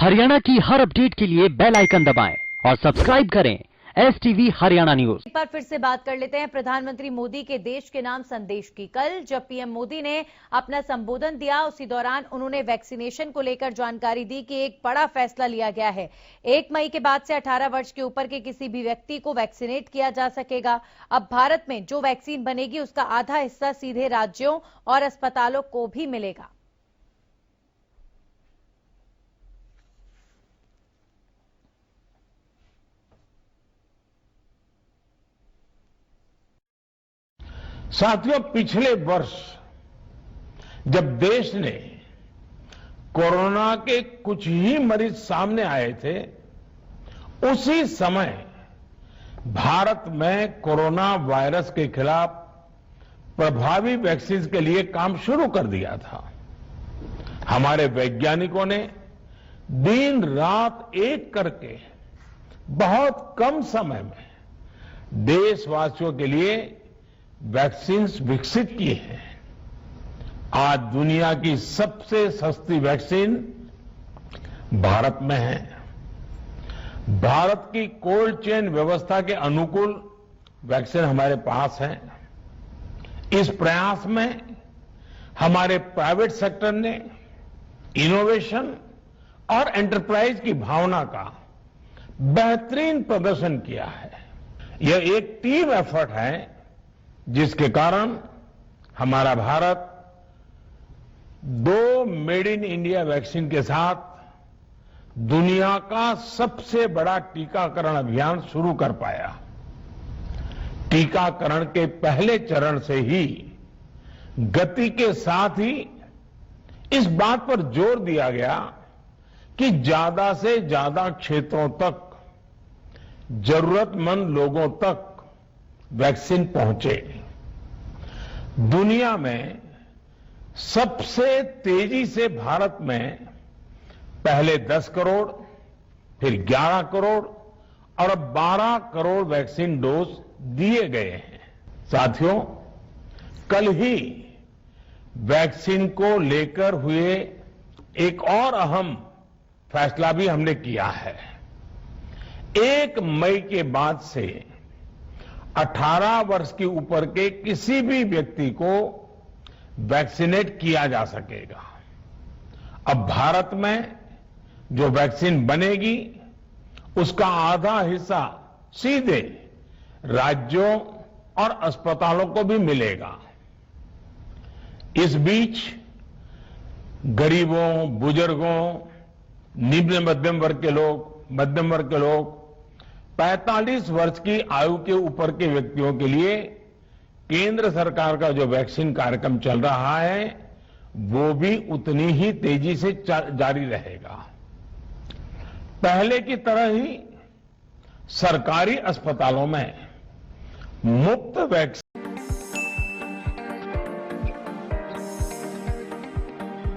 हरियाणा की हर अपडेट के लिए बेल आइकन दबाएं और सब्सक्राइब करें STV हरियाणा न्यूज। एक बार फिर से बात कर लेते हैं प्रधानमंत्री मोदी के देश के नाम संदेश की। कल जब पीएम मोदी ने अपना संबोधन दिया, उसी दौरान उन्होंने वैक्सीनेशन को लेकर जानकारी दी कि एक बड़ा फैसला लिया गया है। 1 मई के बाद से 18 वर्ष के ऊपर के किसी भी व्यक्ति को वैक्सीनेट किया जा सकेगा। अब भारत में जो वैक्सीन बनेगी उसका आधा हिस्सा सीधे राज्यों और अस्पतालों को भी मिलेगा। साथियों, पिछले वर्ष जब देश ने कोरोना के कुछ ही मरीज सामने आए थे, उसी समय भारत में कोरोना वायरस के खिलाफ प्रभावी वैक्सीन के लिए काम शुरू कर दिया था। हमारे वैज्ञानिकों ने दिन रात एक करके बहुत कम समय में देशवासियों के लिए वैक्सीन विकसित की है। आज दुनिया की सबसे सस्ती वैक्सीन भारत में है। भारत की कोल्ड चेन व्यवस्था के अनुकूल वैक्सीन हमारे पास है। इस प्रयास में हमारे प्राइवेट सेक्टर ने इनोवेशन और एंटरप्राइज की भावना का बेहतरीन प्रदर्शन किया है। यह एक टीम एफर्ट है, जिसके कारण हमारा Bharat 2 made in India vaccine के साथ दुनिया का सबसे बड़ा टीकाकरण अभियान शुरू कर पाया। टीकाकरण के पहले चरण से ही गति के साथ ही इस बात पर जोर दिया गया कि ज्यादा से ज्यादा क्षेत्रों तक, जरूरतमंद लोगों तक वैक्सीन पहुंचे। दुनिया में सबसे तेजी से भारत में पहले 10 करोड़, फिर 11 करोड़ और अब 12 करोड़ वैक्सीन डोज दिए गए हैं। साथियों, कल ही वैक्सीन को लेकर हुए एक और अहम फैसला भी हमने किया है। 1 मई के बाद से 18 वर्ष के ऊपर के किसी भी व्यक्ति को वैक्सीनेट किया जा सकेगा। अब भारत में जो वैक्सीन बनेगी उसका आधा हिस्सा सीधे राज्यों और अस्पतालों को भी मिलेगा। इस बीच गरीबों, बुजुर्गों, निम्न मध्यम वर्ग के लोग 45 वर्ष की आयु के ऊपर के व्यक्तियों के लिए केंद्र सरकार का जो वैक्सीन कार्यक्रम चल रहा है, वो भी उतनी ही तेजी से जारी रहेगा। पहले की तरह ही सरकारी अस्पतालों में मुफ्त वैक्सीन